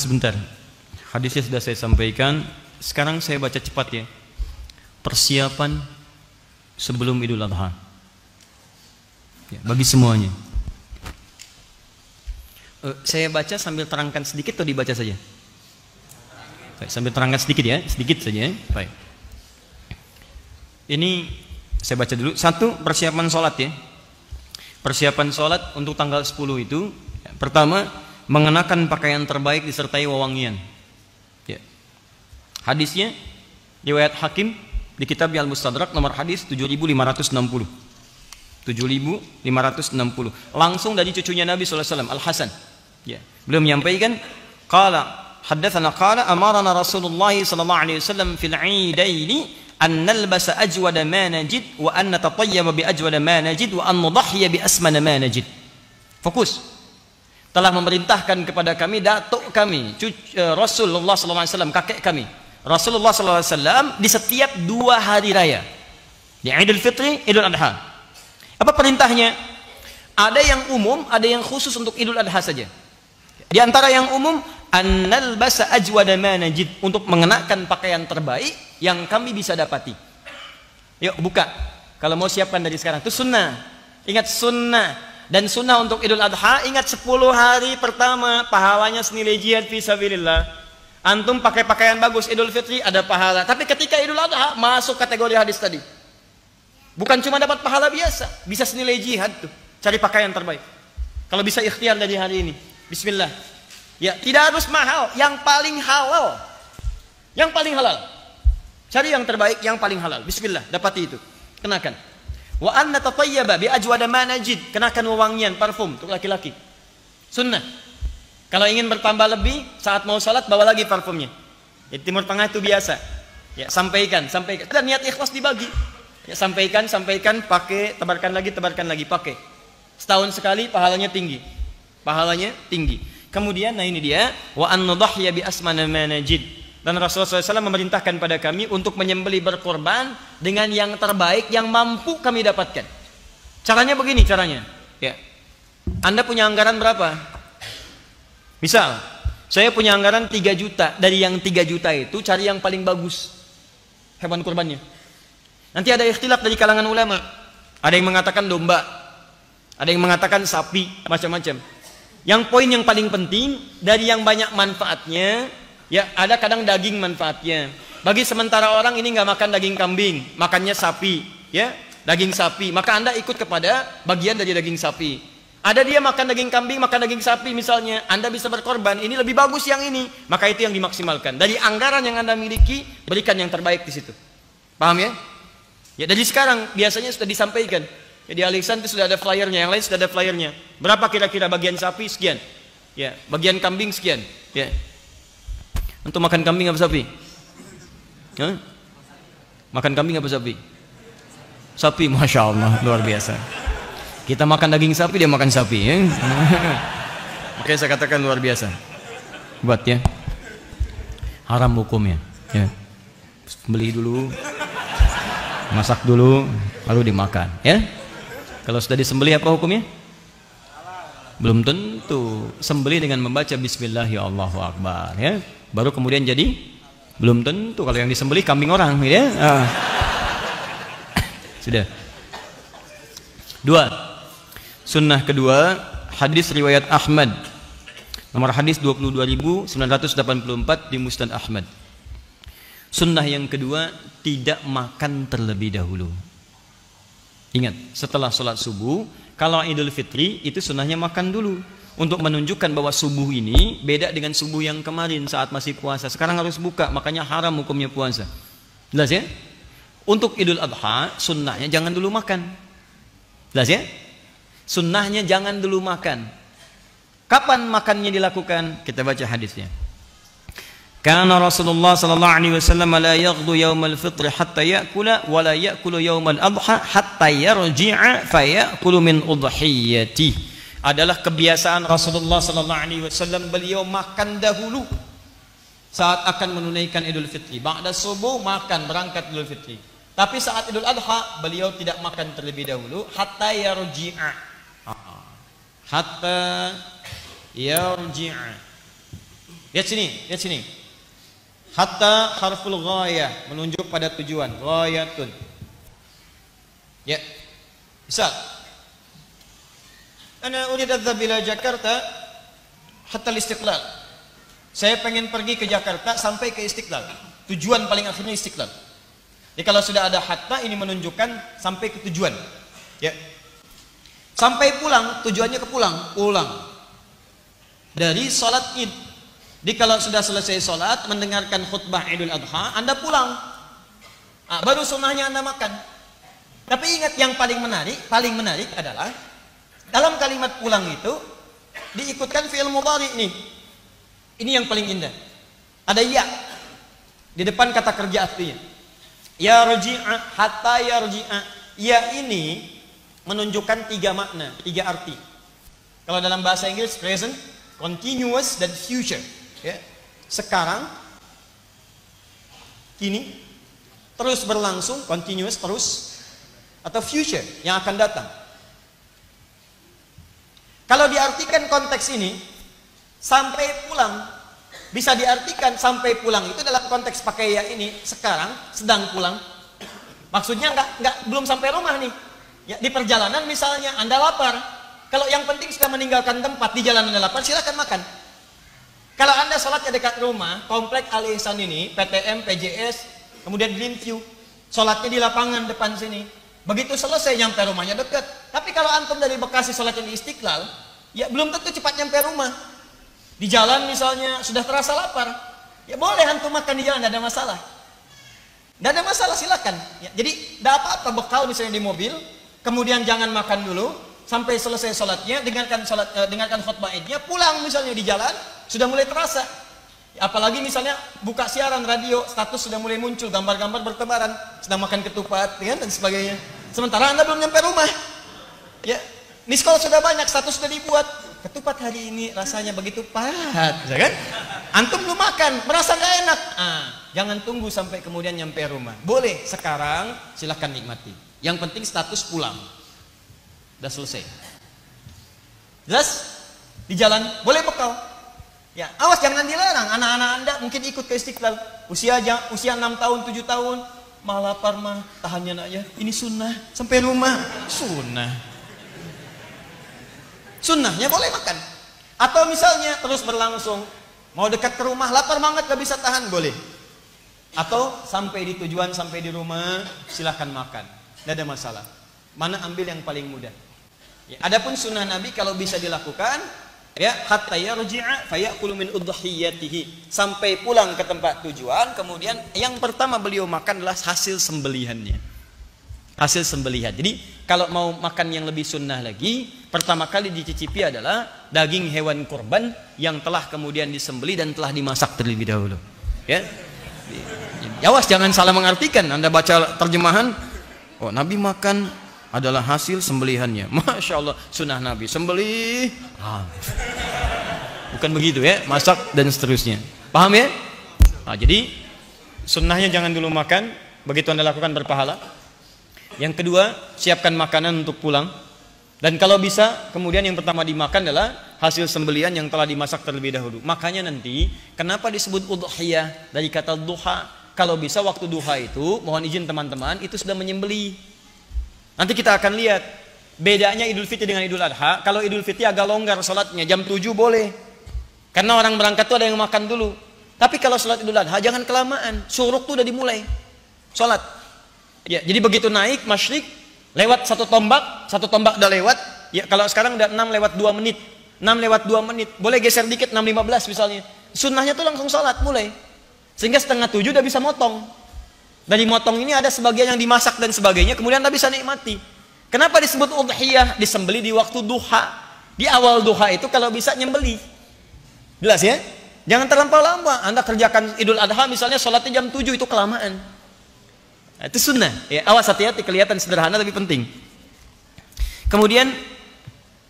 Sebentar, hadisnya sudah saya sampaikan. Sekarang saya baca cepat ya. Persiapan sebelum Idul Adha ya, bagi semuanya. Saya baca sambil terangkan sedikit atau dibaca saja? Baik, sambil terangkan sedikit ya, sedikit saja. Baik. Ini saya baca dulu. Satu, persiapan sholat ya. Persiapan sholat untuk tanggal 10 itu ya, pertama, mengenakan pakaian terbaik disertai wewangian ya. Hadisnya riwayat Hakim di kitab Al-Mustadrak nomor hadis 7560. 7560 langsung dari cucunya Nabi SAW, Al-Hasan ya. Beliau menyampaikan qala haddatsana qala amarana Rasulullah sallallahu alaihi wasallam fil 'idaini an nalbasa ajwada ma najid wa an natatayyaba bi ajwada ma najid wa an nudahhiya bi asmana ma najid. Fokus. Telah memerintahkan kepada kami datuk kami Rasulullah SAW, kakek kami Rasulullah SAW di setiap 2 hari raya di Idul Fitri, Idul Adha. Apa perintahnya? Ada yang umum, ada yang khusus untuk Idul Adha saja. Di antara yang umum, annal basa ajwada ma najid, untuk mengenakan pakaian terbaik yang kami bisa dapati. Yuk buka. Kalau mau siapkan dari sekarang. Itu sunnah. Ingat sunnah. Dan sunnah untuk Idul Adha, ingat 10 hari pertama pahalanya senilai jihad fisabilillah. Antum pakai pakaian bagus Idul Fitri ada pahala, tapi ketika Idul Adha masuk kategori hadis tadi. Bukan cuma dapat pahala biasa, bisa senilai jihad tuh. Cari pakaian terbaik. Kalau bisa ikhtiar dari hari ini. Bismillah. Ya, tidak harus mahal, yang paling halal. Yang paling halal. Cari yang terbaik, yang paling halal. Bismillah, dapati itu. Kenakan. Wa anna tatayyaba bi ajwada ma najid, kenakan wewangian parfum untuk laki-laki. Sunnah. Kalau ingin bertambah lebih saat mau salat bawa lagi parfumnya. Di Timur Tengah itu biasa. Ya, sampaikan. Dan niat ikhlas dibagi. Ya, sampaikan, pakai, tebarkan lagi, pakai. Setahun sekali pahalanya tinggi. Pahalanya tinggi. Kemudian nah ini dia, wa an nudahhiya bi asmana ma najid. Dan Rasulullah SAW memerintahkan pada kami untuk menyembelih berkorban dengan yang terbaik yang mampu kami dapatkan. Caranya begini caranya. Ya. Anda punya anggaran berapa? Misal, saya punya anggaran 3 juta. Dari yang 3 juta itu cari yang paling bagus hewan kurbannya. Nanti ada ikhtilaf dari kalangan ulama. Ada yang mengatakan domba, ada yang mengatakan sapi, macam-macam. Yang poin yang paling penting dari yang banyak manfaatnya. Ya, ada kadang daging manfaatnya. Bagi sementara orang ini nggak makan daging kambing, makannya sapi, ya, daging sapi. Maka Anda ikut kepada bagian dari daging sapi. Ada dia makan daging kambing, makan daging sapi misalnya, Anda bisa berkorban, ini lebih bagus yang ini, maka itu yang dimaksimalkan. Dari anggaran yang Anda miliki, berikan yang terbaik di situ. Paham ya? Ya, dari sekarang biasanya sudah disampaikan. Ya, di Alisan itu sudah ada flyernya, yang lain sudah ada flyernya. Berapa kira-kira bagian sapi sekian? Ya, bagian kambing sekian. Ya. Untuk makan kambing apa sapi? Hah? Makan kambing apa sapi? Sapi, Masya Allah, luar biasa. Kita makan daging sapi, dia makan sapi ya? Makanya saya katakan luar biasa. Buat ya. Haram hukumnya ya. Beli dulu, masak dulu, lalu dimakan ya. Kalau sudah disembelih apa hukumnya? Belum tentu. Sembelih dengan membaca Bismillah ya Allahu Akbar ya. Baru kemudian jadi belum tentu. Kalau yang disembelih kambing orang ya. Sudah. 2. Sunnah kedua, hadis riwayat Ahmad. Nomor hadis 22.984 di Musnad Ahmad. Sunnah yang kedua, tidak makan terlebih dahulu. Ingat, setelah sholat subuh, kalau Idul Fitri itu sunnahnya makan dulu. Untuk menunjukkan bahwa subuh ini beda dengan subuh yang kemarin saat masih puasa. Sekarang harus buka, makanya haram hukumnya puasa. Jelas ya? Untuk Idul Adha, sunnahnya jangan dulu makan. Jelas ya? Sunnahnya jangan dulu makan. Kapan makannya dilakukan? Kita baca hadisnya. Karena Rasulullah sallallahu alaihi wasallam la yaghdu yaumal fitr hatta ya'kula wa la ya'kulu yaumal adha hatta yarji'a fa ya'kulu min udhiyatihi. Adalah kebiasaan Rasulullah sallallahu alaihi wasallam, beliau makan dahulu saat akan menunaikan Idul Fitri. Ba'da subuh makan, berangkat Idul Fitri. Tapi saat Idul Adha beliau tidak makan terlebih dahulu hatta yarji'a. Hatta yarji'a. Lihat sini, lihat sini. Hatta harful ghayah, menunjuk pada tujuan. Ghayatun. Ya. Misal, ana urid adhhab ila Jakarta hatta al-Istiqlal. Saya pengen pergi ke Jakarta sampai ke Istiqlal. Tujuan paling akhirnya Istiqlal. Jadi kalau sudah ada hatta, ini menunjukkan sampai ke tujuan. Ya. Sampai pulang, tujuannya ke pulang. Dari sholat id. Jadi kalau sudah selesai sholat, mendengarkan khutbah Idul Adha, Anda pulang. Nah, baru sunnahnya Anda makan. Tapi ingat yang paling menarik adalah dalam kalimat pulang itu diikutkan fi'il mudhari nih. Ini yang paling indah. Ada ya di depan kata kerja aslinya. Ya rji'a, hatta yarji'a. Ya ini menunjukkan 3 makna, 3 arti. Kalau dalam bahasa Inggris present, continuous, dan future. Ya. Sekarang, kini, terus berlangsung, continuous, terus, atau future yang akan datang. Kalau diartikan konteks ini, sampai pulang, bisa diartikan sampai pulang itu dalam konteks pakai ya ini, sekarang sedang pulang. Maksudnya belum sampai rumah nih. Ya, di perjalanan misalnya Anda lapar. Kalau yang penting sudah meninggalkan tempat, di jalan Anda lapar, silakan makan. Kalau Anda sholatnya dekat rumah, komplek Al Ihsan ini, PTM, PJS, kemudian Greenview, sholatnya di lapangan depan sini. Begitu selesai nyampe rumahnya dekat. Tapi kalau antum dari Bekasi sholatnya di Istiqlal, ya belum tentu cepat nyampe rumah. Di jalan misalnya sudah terasa lapar, ya boleh antum makan di jalan, tidak ada masalah. Tidak ada masalah, silakan. Ya, jadi tidak apa-apa bekal misalnya di mobil, kemudian jangan makan dulu sampai selesai sholatnya, dengarkan khutbah idnya, pulang misalnya di jalan sudah mulai terasa. Ya, apalagi misalnya buka siaran radio, status sudah mulai muncul, gambar-gambar bertebaran, sedang makan ketupat, ya, dan sebagainya. Sementara Anda belum nyampe rumah. Ya, miss call sudah banyak, status sudah dibuat. Ketupat hari ini rasanya begitu pahat, ya kan? Antum belum makan, merasa nggak enak. Jangan tunggu sampai kemudian nyampe rumah. Boleh sekarang, silahkan nikmati. Yang penting status pulang. Udah selesai. Jelas? Di jalan boleh bekal. Ya, awas jangan dilarang. Anak-anak Anda mungkin ikut ke Istiqlal. Usia 6 tahun, 7 tahun, malah lapar mah, tahannya nak ya. Ini sunnah sampai rumah. Sunnahnya boleh makan. Atau misalnya terus berlangsung, mau dekat ke rumah, lapar banget gak bisa tahan, boleh. Atau sampai di tujuan, sampai di rumah, silahkan makan, tidak ada masalah. Mana ambil yang paling mudah. Ya, adapun sunnah Nabi kalau bisa dilakukan, ya hatta yarji'a fayakulu min udhiyatihi, sampai pulang ke tempat tujuan, kemudian yang pertama beliau makan adalah hasil sembelihannya. Hasil sembelihan. Jadi kalau mau makan yang lebih sunnah lagi, pertama kali dicicipi adalah daging hewan kurban yang telah kemudian disembelih dan telah dimasak terlebih dahulu. Ya, awas jangan salah mengartikan. Anda baca terjemahan, oh Nabi makan adalah hasil sembelihannya. Masya Allah, sunnah Nabi sembelih. Bukan begitu ya, masak dan seterusnya. Paham ya? Nah, jadi sunnahnya jangan dulu makan, begitu Anda lakukan berpahala. Yang kedua, siapkan makanan untuk pulang. Dan kalau bisa, kemudian yang pertama dimakan adalah hasil sembelihan yang telah dimasak terlebih dahulu. Makanya nanti, kenapa disebut udhiyah dari kata duha? Kalau bisa waktu duha itu, mohon izin teman-teman, itu sudah menyembelih. Nanti kita akan lihat bedanya Idul Fitri dengan Idul Adha. Kalau Idul Fitri agak longgar sholatnya, jam 7 boleh. Karena orang berangkat itu ada yang makan dulu. Tapi kalau sholat Idul Adha jangan kelamaan. Syuruk itu udah dimulai. Sholat. Ya, jadi begitu naik masyrik, lewat satu tombak udah lewat. Ya, kalau sekarang udah 6 lewat 2 menit. 6 lewat 2 menit. Boleh geser dikit 6.15 misalnya. Sunnahnya tuh langsung sholat mulai. Sehingga setengah 7 udah bisa motong. Dari motong ini ada sebagian yang dimasak dan sebagainya, kemudian Anda bisa nikmati. Kenapa disebut udhiyah? Disembeli di waktu duha. Di awal duha itu kalau bisa nyembeli. Jelas ya? Jangan terlampau lama. Anda kerjakan Idul Adha misalnya sholatnya jam 7, itu kelamaan. Nah, itu sunnah. Ya, awas hati-hati, kelihatan sederhana tapi penting. Kemudian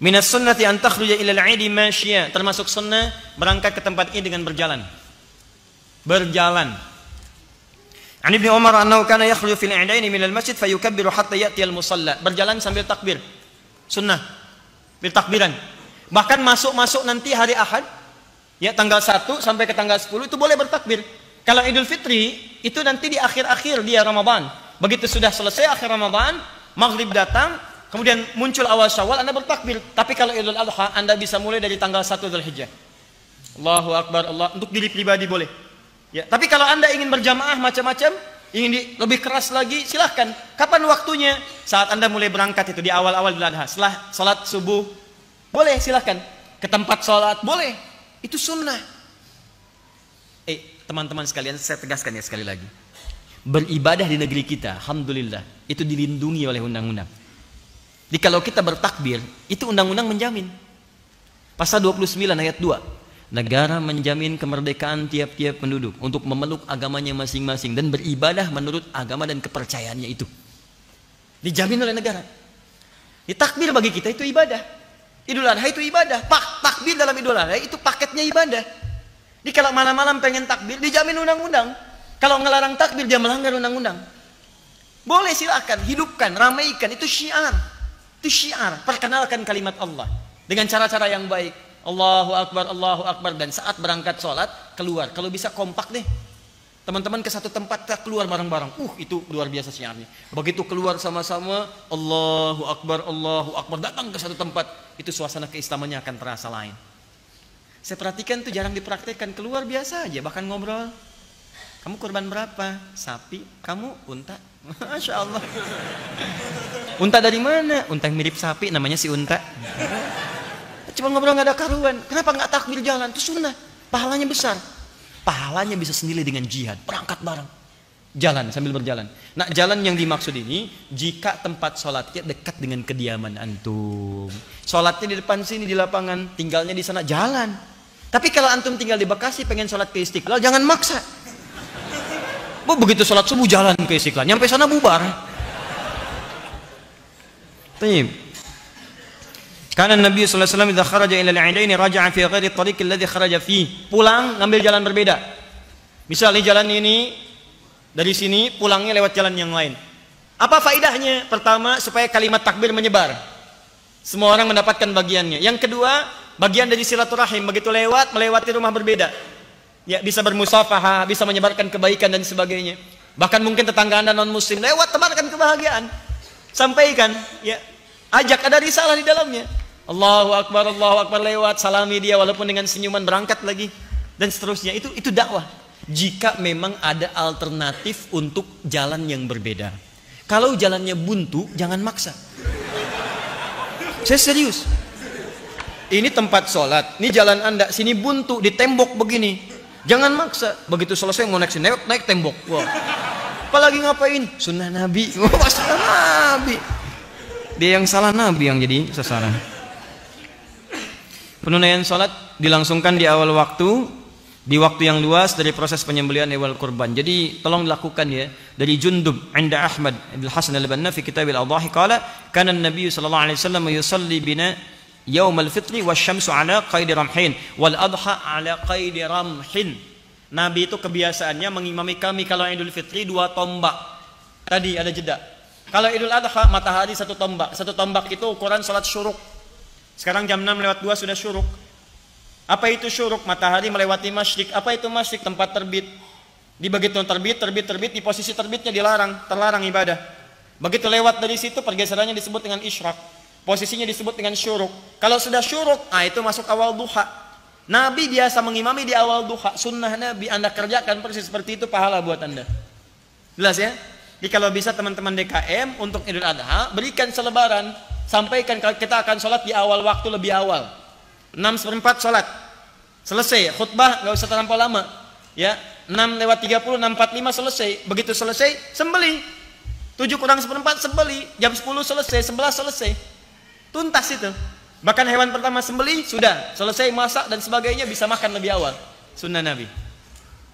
minas sunnati an takhruja ila al-'idi masyiya, termasuk sunnah berangkat ke tempat ini dengan berjalan. Berjalan. An Ibnu Umar annahu kana yakhruju fil 'idaini min al-masjid fayukabbiru hatta ya'ti al-musalla. Berjalan sambil takbir. Sunnah. Bil takbiran. Bahkan masuk nanti hari Ahad, Ya, tanggal 1 sampai ke tanggal 10 itu boleh bertakbir. Kalau Idul Fitri itu nanti di akhir-akhir dia Ramadan. Begitu sudah selesai akhir Ramadan, maghrib datang, kemudian muncul awal Syawal, Anda bertakbir. Tapi kalau Idul Adha, Anda bisa mulai dari tanggal 1 Dzulhijjah. Allahu Akbar, Allah, untuk diri pribadi boleh. Ya, tapi kalau Anda ingin berjamaah macam-macam, ingin lebih keras lagi, silahkan. Kapan waktunya? Saat Anda mulai berangkat itu di awal-awal Idul Adha, setelah salat subuh, boleh silahkan. Ke tempat salat, boleh. Itu sunnah. Teman-teman sekalian, saya tegaskan ya sekali lagi. Beribadah di negeri kita, alhamdulillah, itu dilindungi oleh undang-undang. Jadi kalau kita bertakbir, itu undang-undang menjamin. Pasal 29 ayat 2. Negara menjamin kemerdekaan tiap-tiap penduduk untuk memeluk agamanya masing-masing dan beribadah menurut agama dan kepercayaannya itu. Dijamin oleh negara. Di takbir bagi kita itu ibadah. Idul Adha itu ibadah. Takbir dalam Idul Adha itu paketnya ibadah. Jadi kalau malam-malam pengen takbir, dijamin undang-undang. Kalau ngelarang takbir, dia melanggar undang-undang. Boleh, silakan, hidupkan, ramaikan. Itu syiar. Itu syiar. Perkenalkan kalimat Allah dengan cara-cara yang baik. Allahu Akbar, Allahu Akbar. Dan saat berangkat sholat, keluar. Kalau bisa kompak deh. Teman-teman ke satu tempat, kita keluar bareng-bareng. Itu luar biasa syiarnya. Begitu keluar sama-sama, Allahu Akbar, Allahu Akbar. Datang ke satu tempat, itu suasana keislamannya akan terasa lain. Saya perhatikan tuh jarang dipraktekkan. Keluar biasa aja, bahkan ngobrol. Kamu kurban berapa? Sapi. Kamu unta. Masya Allah. Unta dari mana? Unta yang mirip sapi, namanya si unta. Cuma ngobrol nggak ada karuan. Kenapa nggak takbir jalan? Itu sunnah. Pahalanya besar. Pahalanya bisa senilai dengan jihad. Berangkat bareng. Jalan sambil berjalan. Nah, jalan yang dimaksud ini jika tempat sholatnya dekat dengan kediaman antum. Sholatnya di depan sini di lapangan, tinggalnya di sana, jalan. Tapi kalau antum tinggal di Bekasi pengen sholat ke Istiqlal, jangan maksa. Begitu sholat subuh jalan ke Istiqlal, nyampe sana bubar. Taib. Karena Nabi sallallahu alaihi wasallam idza kharaja ila al-'idain raja'a fi ghairi at-tariq alladhi kharaja fihi. Pulang ngambil jalan berbeda. Misalnya jalan ini dari sini, pulangnya lewat jalan yang lain. Apa faedahnya? Pertama, supaya kalimat takbir menyebar. Semua orang mendapatkan bagiannya. Yang kedua, bagian dari silaturahim. Begitu lewat, melewati rumah berbeda. Ya, bisa bermusafahah, bisa menyebarkan kebaikan dan sebagainya. Bahkan mungkin tetangga Anda non-muslim, lewat tebarkan kebahagiaan. Sampaikan, ya. Ajak, ada risalah di dalamnya. Allahu Akbar lewat, salami dia walaupun dengan senyuman, berangkat lagi. Dan seterusnya. Itu dakwah. Jika memang ada alternatif untuk jalan yang berbeda. Kalau jalannya buntu, jangan maksa. Saya serius. Ini tempat sholat, ini jalan Anda, sini buntu, di tembok begini. Jangan maksa. Begitu selesai mau naik tembok. Wah. Apalagi ngapain? Sunnah Nabi. Wah, sunnah Nabi. Dia yang salah, Nabi yang jadi sasaran. Penunaian sholat dilangsungkan di awal waktu, di waktu yang luas dari proses penyembelihan hewan kurban. Jadi tolong dilakukan ya. Dari Jundub inda Ahmad Ibn Hasan al-Banna fi kitab al-Adhahi qala kana an-nabiy sallallahu alaihi wasallam yusalli bina yaum al-fitri wasyamsu ala qaidi ramhin wal adha ala qaidi ramhin. Nabi itu kebiasaannya mengimami kami kalau Idul Fitri 2 tombak. Tadi ada jeda. Kalau Idul Adha matahari 1 tombak. 1 tombak itu ukuran salat syuruk. Sekarang jam 6:02 sudah syuruk. Apa itu syuruk? Matahari melewati masyrik. Apa itu masyrik? Tempat terbit. Di begitu terbit, di posisi terbitnya terlarang ibadah. Begitu lewat dari situ, pergeserannya disebut dengan isyraq. Posisinya disebut dengan syuruk. Kalau sudah syuruk, itu masuk awal duha. Nabi biasa mengimami di awal duha. Sunnah Nabi, Anda kerjakan persis seperti itu, pahala buat Anda. Jelas ya? Jadi kalau bisa teman-teman DKM untuk Idul Adha, berikan selebaran. Sampaikan kita akan sholat di awal waktu, lebih awal. 6:04 sholat selesai, khutbah nggak usah terlampau lama ya, 6:30, 6:45 selesai. Begitu selesai sembelih, 7:04 sembelih, jam 10 selesai, 11 selesai, tuntas itu. Bahkan hewan pertama sembelih sudah selesai, masak dan sebagainya, bisa makan lebih awal. Sunnah Nabi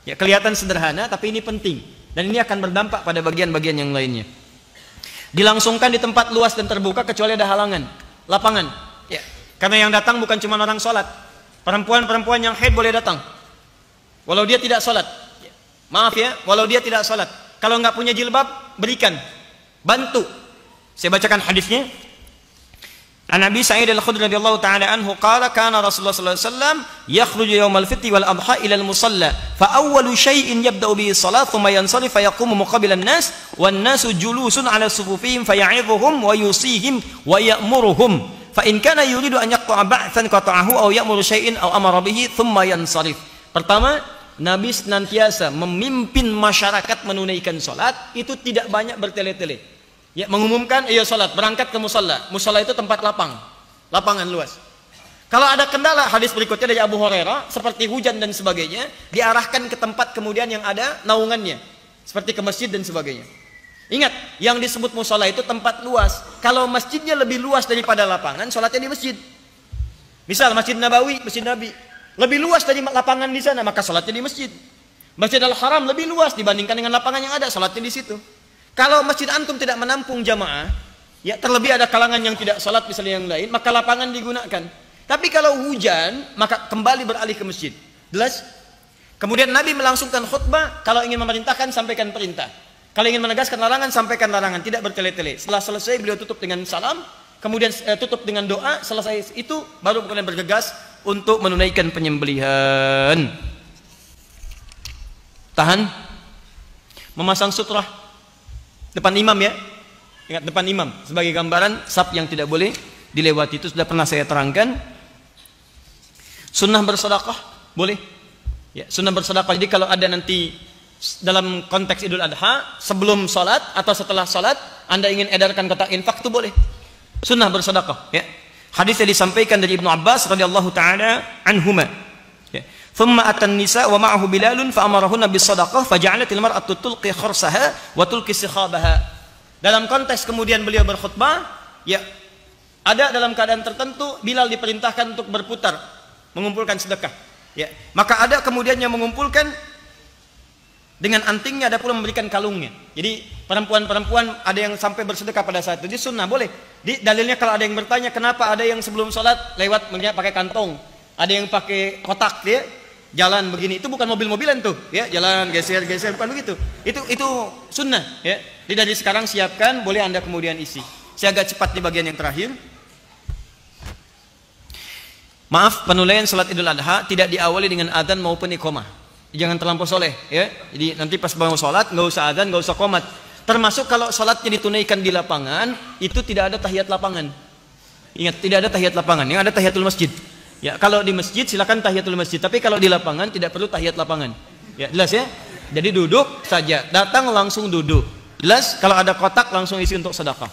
ya. Kelihatan sederhana tapi ini penting dan ini akan berdampak pada bagian-bagian yang lainnya. Dilangsungkan di tempat luas dan terbuka kecuali ada halangan, lapangan ya. Karena yang datang bukan cuma orang sholat. Perempuan-perempuan yang haid boleh datang walau dia tidak sholat. Maaf ya, walau dia tidak sholat. Kalau nggak punya jilbab, berikan, bantu. Saya bacakan hadisnya. An Abi Sa'id Al-Khudri radhiyallahu ta'ala anhu qala kana Rasulullah sallallahu alaihi wasallam yakhruju yawmal fitri wal adha ila al-musalla fa awwalu shay'in yabda'u bihi salat thumma yansarif fa yaqumu muqabila an-nas wan nasu julusun ala sufufihim fa ya'idhuhum wa yusihim wa ya'muruhum fa in kana yuridu an yaqta'a ba'than qata'ahu aw ya'muru shay'in aw amara bihi thumma yansarif. Pertama, Nabi senantiasa memimpin masyarakat menunaikan salat, itu tidak banyak bertele-tele. Ya, mengumumkan iya salat, berangkat ke musalla. Musalla itu tempat lapangan luas. Kalau ada kendala, hadis berikutnya dari Abu Hurairah seperti hujan dan sebagainya, diarahkan ke tempat kemudian yang ada naungannya, seperti ke masjid dan sebagainya. Ingat, yang disebut musalla itu tempat luas. Kalau masjidnya lebih luas daripada lapangan, salatnya di masjid. Misal Masjid Nabawi, Masjid Nabi, lebih luas dari lapangan di sana, maka salatnya di masjid. Masjid Al-Haram lebih luas dibandingkan dengan lapangan yang ada, salatnya di situ. Kalau masjid antum tidak menampung jamaah, ya terlebih ada kalangan yang tidak salat misalnya yang lain, maka lapangan digunakan. Tapi kalau hujan, maka kembali beralih ke masjid. Jelas? Kemudian Nabi melangsungkan khutbah, kalau ingin memerintahkan sampaikan perintah. Kalau ingin menegaskan larangan, sampaikan larangan, tidak bertele-tele. Setelah selesai beliau tutup dengan salam, kemudian tutup dengan doa, selesai itu baru kemudian bergegas untuk menunaikan penyembelihan. Tahan. Memasang sutrah depan imam ya. Ingat, depan imam sebagai gambaran saf yang tidak boleh dilewati, itu sudah pernah saya terangkan. Sunnah bersedekah boleh. Ya, sunnah bersedekah. Jadi kalau ada nanti dalam konteks Idul Adha sebelum salat atau setelah salat Anda ingin edarkan kotak infak, itu boleh. Sunnah bersedekah ya. Hadis yang disampaikan dari Ibnu Abbas radhiyallahu taala anhuma. Ya. Thumma atan nisa wa ma'ahu Bilalun fa amarahunna bis sadaqah fa ja'alatil mar'atu tulqi kharsaha wa tulqi sikhabaha. Dalam konteks kemudian beliau berkhutbah, ya ada dalam keadaan tertentu Bilal diperintahkan untuk berputar mengumpulkan sedekah. Ya, maka ada kemudian yang mengumpulkan dengan antingnya, ada pula memberikan kalungnya. Jadi perempuan-perempuan ada yang sampai bersedekah pada saat itu. Jadi sunnah boleh. Dalilnya kalau ada yang bertanya kenapa ada yang sebelum sholat lewat pakai kantong, ada yang pakai kotak ya. Jalan begini, itu bukan mobil-mobilan tuh, ya jalan geser-geser, bukan begitu. Itu sunnah, ya. Jadi dari sekarang siapkan, boleh Anda kemudian isi. Saya agak cepat di bagian yang terakhir. Maaf, penulaian salat Idul Adha tidak diawali dengan adzan maupun iqamah. Jangan terlampau soleh, ya. Jadi nanti pas bangun salat nggak usah adzan, nggak usah qomat. Termasuk kalau salatnya ditunaikan di lapangan, itu tidak ada tahiyat lapangan. Ingat, tidak ada tahiyat lapangan, yang ada tahiyatul masjid. Ya, kalau di masjid silakan tahiyatul masjid, tapi kalau di lapangan tidak perlu tahiyat lapangan. Ya, jelas ya? Jadi duduk saja, datang langsung duduk. Jelas? Kalau ada kotak langsung isi untuk sedekah.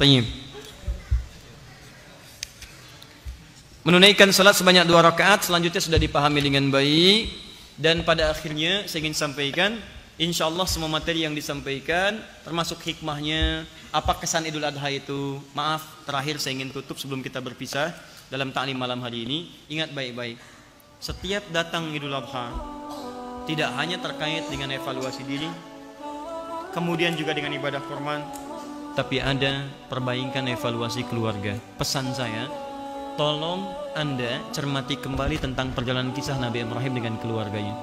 Tayyib. Menunaikan salat sebanyak 2 rakaat selanjutnya sudah dipahami dengan baik, dan pada akhirnya saya ingin sampaikan, insyaallah semua materi yang disampaikan termasuk hikmahnya, apa kesan Idul Adha itu. Maaf, terakhir saya ingin tutup sebelum kita berpisah. Dalam ta'lim malam hari ini, ingat baik-baik, setiap datang Idul Adha tidak hanya terkait dengan evaluasi diri, kemudian juga dengan ibadah kurban, tapi ada perbaikan evaluasi keluarga. Pesan saya, tolong Anda cermati kembali tentang perjalanan kisah Nabi Ibrahim dengan keluarganya.